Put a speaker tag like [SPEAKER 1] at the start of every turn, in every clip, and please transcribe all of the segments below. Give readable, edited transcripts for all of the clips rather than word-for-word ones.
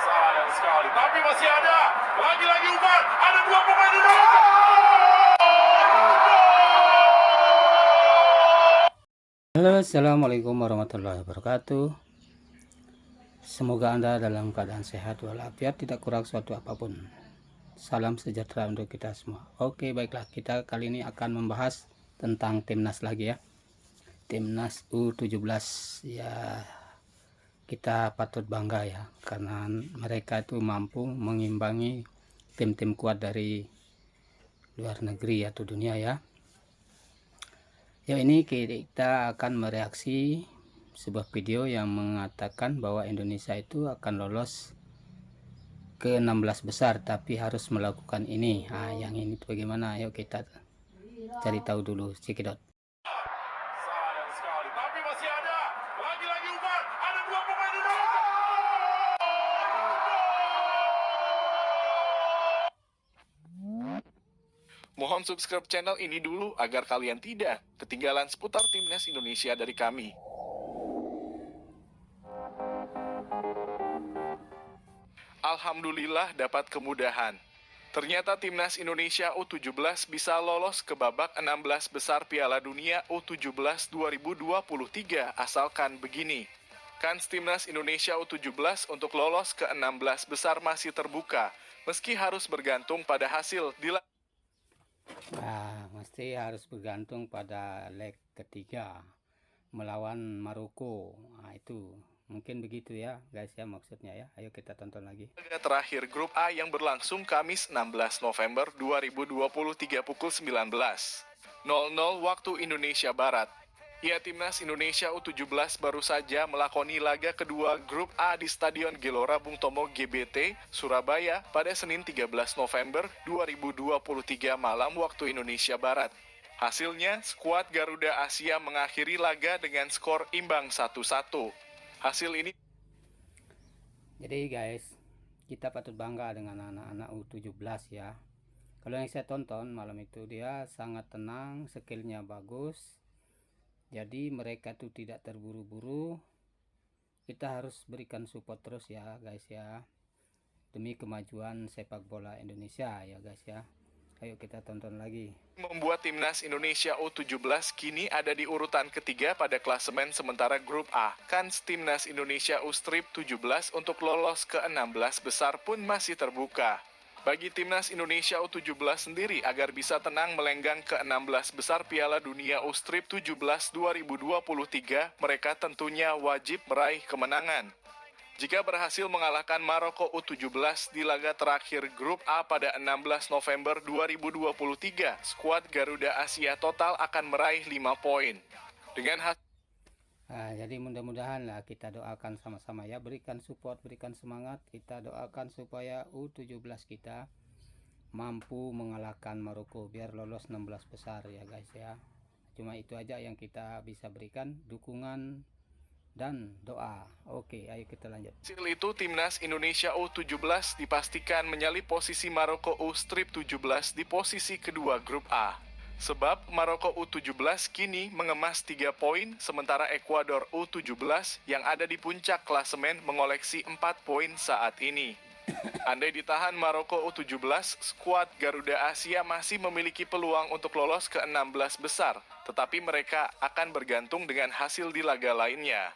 [SPEAKER 1] Sayang sekali, tapi masih ada. Lagi-lagi Umar, ada dua pemain Indonesia.
[SPEAKER 2] Halo, assalamualaikum warahmatullahi wabarakatuh. Semoga Anda dalam keadaan sehat walafiat, tidak kurang suatu apapun. Salam sejahtera untuk kita semua. Oke, baiklah, kita kali ini akan membahas tentang timnas lagi ya. Timnas U17 ya, kita patut bangga ya, karena mereka itu mampu mengimbangi tim-tim kuat dari luar negeri atau dunia ya. Ya, ini kita akan mereaksi sebuah video yang mengatakan bahwa Indonesia itu akan lolos ke 16 besar, tapi harus melakukan ini. Nah, yang ini bagaimana? Yuk kita cari tahu dulu, cekidot.
[SPEAKER 1] Sayang sekali, tapi masih ada. Lagi-lagi Umar, ada dua pemain Indonesia.
[SPEAKER 3] Mohon subscribe channel ini dulu agar kalian tidak ketinggalan seputar timnas Indonesia dari kami. Alhamdulillah dapat kemudahan. Ternyata timnas Indonesia U17 bisa lolos ke babak 16 besar Piala Dunia U17 2023 asalkan begini. Kans timnas Indonesia U17 untuk lolos ke 16 besar masih terbuka, meski harus bergantung pada hasil di
[SPEAKER 2] Nah, mesti harus bergantung pada leg ketiga melawan Maroko. Nah, itu mungkin begitu ya guys ya, maksudnya ya. Ayo kita tonton lagi.
[SPEAKER 3] laga terakhir grup A yang berlangsung Kamis 16 November 2023 pukul 19.00 waktu Indonesia Barat. Ya, timnas Indonesia U17 baru saja melakoni laga kedua grup A di Stadion Gelora Bung Tomo GBT, Surabaya pada Senin 13 November 2023 malam waktu Indonesia Barat. Hasilnya, skuad Garuda Asia mengakhiri laga dengan skor imbang 1-1. Hasil ini
[SPEAKER 2] Jadi guys, kita patut bangga dengan anak-anak U17 ya. Kalau yang saya tonton malam itu, dia sangat tenang, skillnya bagus. Jadi mereka tuh tidak terburu-buru. Kita harus berikan support terus ya guys ya, demi kemajuan sepak bola Indonesia ya guys ya. Ayo kita tonton lagi.
[SPEAKER 3] membuat timnas Indonesia U17 kini ada di urutan ketiga pada klasemen sementara grup A. Kans timnas Indonesia U17 untuk lolos ke 16 besar pun masih terbuka. Bagi timnas Indonesia U17 sendiri agar bisa tenang melenggang ke 16 besar Piala Dunia U17 2023, mereka tentunya wajib meraih kemenangan. Jika berhasil mengalahkan Maroko U17 di laga terakhir grup A pada 16 November 2023, skuad Garuda Asia total akan meraih 5 poin. Dengan hasil
[SPEAKER 2] Nah, jadi mudah-mudahan lah, kita doakan sama-sama ya, berikan support, berikan semangat. Kita doakan supaya U17 kita mampu mengalahkan Maroko biar lolos 16 besar ya guys ya. Cuma itu aja yang kita bisa berikan, dukungan dan doa. Oke, ayo kita lanjut.
[SPEAKER 3] itu, timnas Indonesia U17 dipastikan menyalip posisi Maroko U17 di posisi kedua grup A. Sebab Maroko U17 kini mengemas 3 poin, sementara Ekuador U17 yang ada di puncak klasemen mengoleksi 4 poin saat ini. Andai ditahan Maroko U17, skuad Garuda Asia masih memiliki peluang untuk lolos ke 16 besar, tetapi mereka akan bergantung dengan hasil di laga lainnya.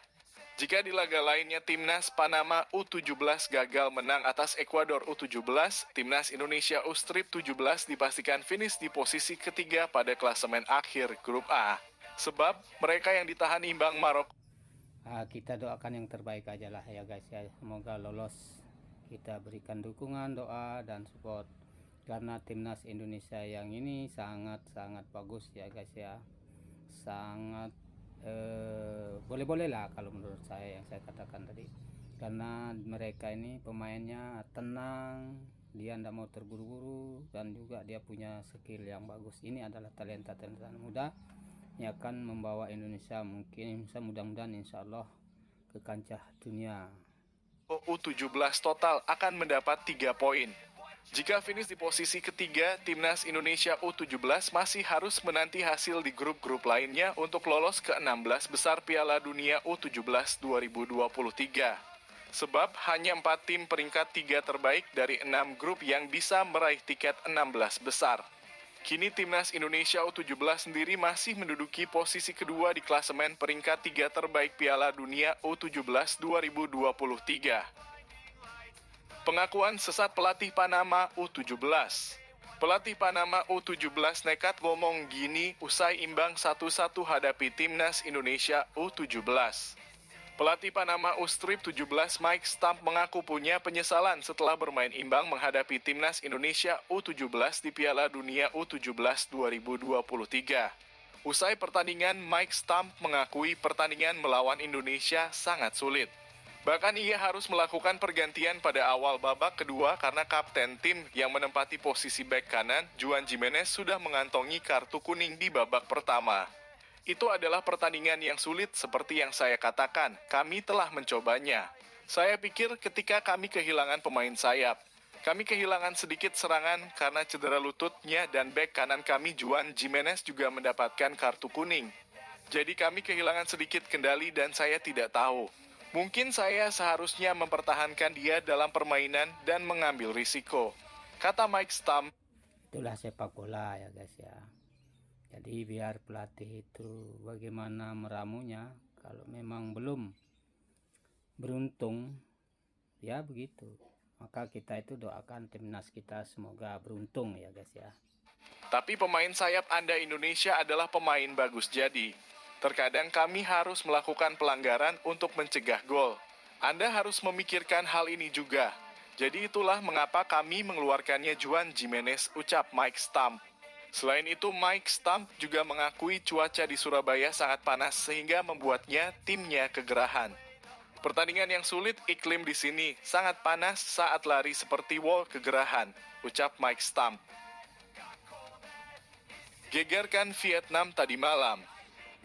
[SPEAKER 3] Jika di laga lainnya timnas Panama U17 gagal menang atas Ekuador U17, timnas Indonesia U17 dipastikan finish di posisi ketiga pada klasemen akhir grup A. Sebab mereka yang ditahan imbang Maroko.
[SPEAKER 2] Kita doakan yang terbaik aja lah ya guys ya, semoga lolos. Kita berikan dukungan, doa dan support, karena timnas Indonesia yang ini sangat-sangat bagus ya guys ya. Sangat boleh-boleh lah kalau menurut saya, yang saya katakan tadi, karena mereka ini pemainnya tenang, dia tidak mau terburu-buru, dan juga dia punya skill yang bagus. Ini adalah talenta-talenta muda yang akan membawa Indonesia mungkin mudah-mudahan insya Allah ke kancah dunia.
[SPEAKER 3] U17 total akan mendapat 3 poin. Jika finish di posisi ketiga, timnas Indonesia U17 masih harus menanti hasil di grup-grup lainnya untuk lolos ke 16 besar Piala Dunia U17 2023. Sebab hanya 4 tim peringkat 3 terbaik dari 6 grup yang bisa meraih tiket 16 besar. Kini Timnas Indonesia U17 sendiri masih menduduki posisi kedua di klasemen peringkat 3 terbaik Piala Dunia U17 2023. Pengakuan sesat pelatih Panama U17. Pelatih Panama U17 nekat ngomong gini usai imbang 1-1 hadapi Timnas Indonesia U17. Pelatih Panama U-Strip 17 Mike Stamp mengaku punya penyesalan setelah bermain imbang menghadapi Timnas Indonesia U17 di Piala Dunia U17 2023. Usai pertandingan, Mike Stamp mengakui pertandingan melawan Indonesia sangat sulit. Bahkan ia harus melakukan pergantian pada awal babak kedua karena kapten tim yang menempati posisi bek kanan, Juan Gimenez, sudah mengantongi kartu kuning di babak pertama. Itu adalah pertandingan yang sulit seperti yang saya katakan, kami telah mencobanya. Saya pikir ketika kami kehilangan pemain sayap, kami kehilangan sedikit serangan karena cedera lututnya dan bek kanan kami Juan Gimenez juga mendapatkan kartu kuning. Jadi kami kehilangan sedikit kendali dan saya tidak tahu. Mungkin saya seharusnya mempertahankan dia dalam permainan dan mengambil risiko, kata Mike Stamp.
[SPEAKER 2] Itulah sepak bola ya guys ya. Jadi biar pelatih itu bagaimana meramunya, kalau memang belum beruntung ya begitu, maka kita itu doakan timnas kita semoga beruntung ya guys ya.
[SPEAKER 3] Tapi pemain sayap Anda Indonesia adalah pemain bagus, jadi terkadang kami harus melakukan pelanggaran untuk mencegah gol. Anda harus memikirkan hal ini juga. Jadi itulah mengapa kami mengeluarkannya Juan Gimenez, ucap Mike Stamp. Selain itu, Mike Stamp juga mengakui cuaca di Surabaya sangat panas sehingga membuatnya timnya kegerahan. Pertandingan yang sulit, iklim di sini sangat panas saat lari seperti wall kegerahan, ucap Mike Stamp. Gegerkan Vietnam tadi malam.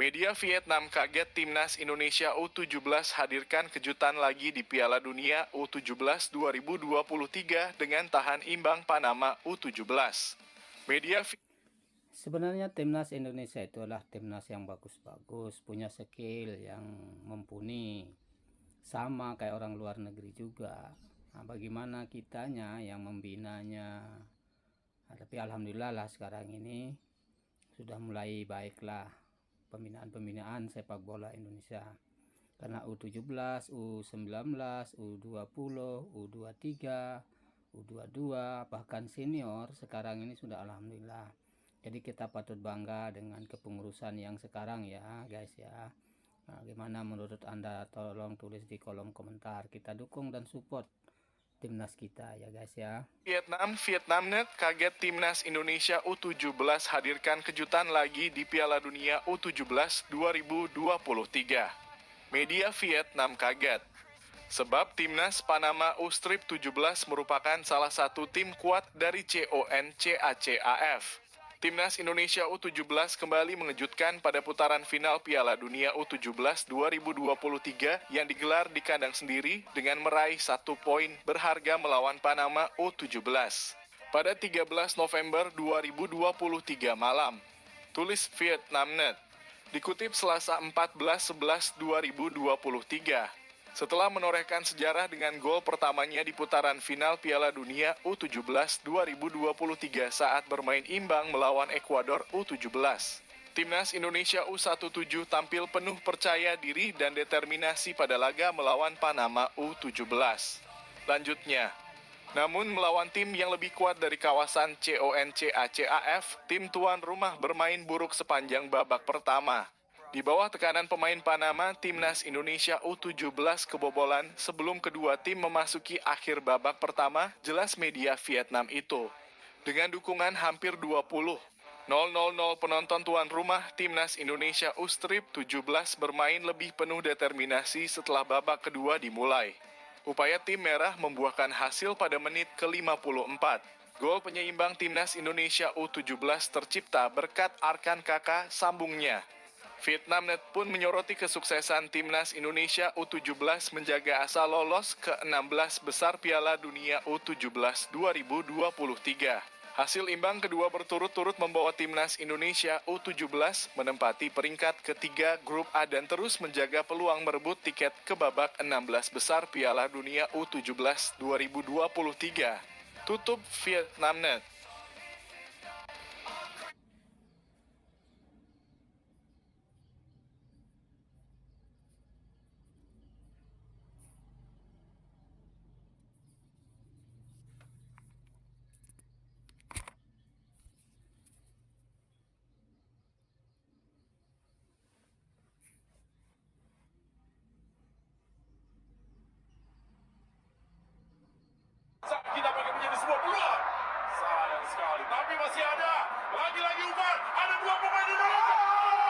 [SPEAKER 3] Media Vietnam kaget Timnas Indonesia U17 hadirkan kejutan lagi di Piala Dunia U17 2023 dengan tahan imbang Panama U17. Media
[SPEAKER 2] Sebenarnya timnas Indonesia itu adalah timnas yang bagus-bagus, punya skill yang mumpuni, sama kayak orang luar negeri juga. Nah, bagaimana kitanya yang membinanya? Nah, tapi alhamdulillah lah sekarang ini sudah mulai baiklah pembinaan sepak bola Indonesia. Karena U17, U19, U20, U23, U22, bahkan senior sekarang ini sudah alhamdulillah. Jadi kita patut bangga dengan kepengurusan yang sekarang ya guys ya. Nah, gimana menurut Anda? Tolong tulis di kolom komentar. Kita dukung dan support timnas kita ya guys ya.
[SPEAKER 3] Vietnamnet kaget Timnas Indonesia U17 hadirkan kejutan lagi di Piala Dunia U17 2023. Media Vietnam kaget. Sebab Timnas Panama U-Strip 17 merupakan salah satu tim kuat dari CONCACAF. Timnas Indonesia U17 kembali mengejutkan pada putaran final Piala Dunia U17 2023 yang digelar di kandang sendiri dengan meraih 1 poin berharga melawan Panama U17 pada 13 November 2023 malam. Tulis Vietnamnet. Dikutip Selasa 14/11/2023. Setelah menorehkan sejarah dengan gol pertamanya di putaran final Piala Dunia U17 2023 saat bermain imbang melawan Ekuador U17. Timnas Indonesia U17 tampil penuh percaya diri dan determinasi pada laga melawan Panama U17. Lanjutnya, namun melawan tim yang lebih kuat dari kawasan CONCACAF, tim tuan rumah bermain buruk sepanjang babak pertama. Di bawah tekanan pemain Panama, Timnas Indonesia U17 kebobolan sebelum kedua tim memasuki akhir babak pertama, jelas media Vietnam itu. Dengan dukungan hampir 20,000 penonton tuan rumah, Timnas Indonesia U-Strip 17 bermain lebih penuh determinasi setelah babak kedua dimulai. Upaya tim merah membuahkan hasil pada menit ke-54. Gol penyeimbang Timnas Indonesia U17 tercipta berkat Arkan Kakak, sambungnya. Vietnamnet pun menyoroti kesuksesan Timnas Indonesia U17 menjaga asa lolos ke 16 besar Piala Dunia U17 2023. Hasil imbang kedua berturut-turut membawa timnas Indonesia U17 menempati peringkat ketiga grup A dan terus menjaga peluang merebut tiket ke babak 16 besar Piala Dunia U17 2023. Tutup Vietnamnet.
[SPEAKER 1] Kita pakai menjadi sebuah peluang. Sayang sekali, tapi masih ada. Lagi-lagi Umar, ada dua pemain Indonesia.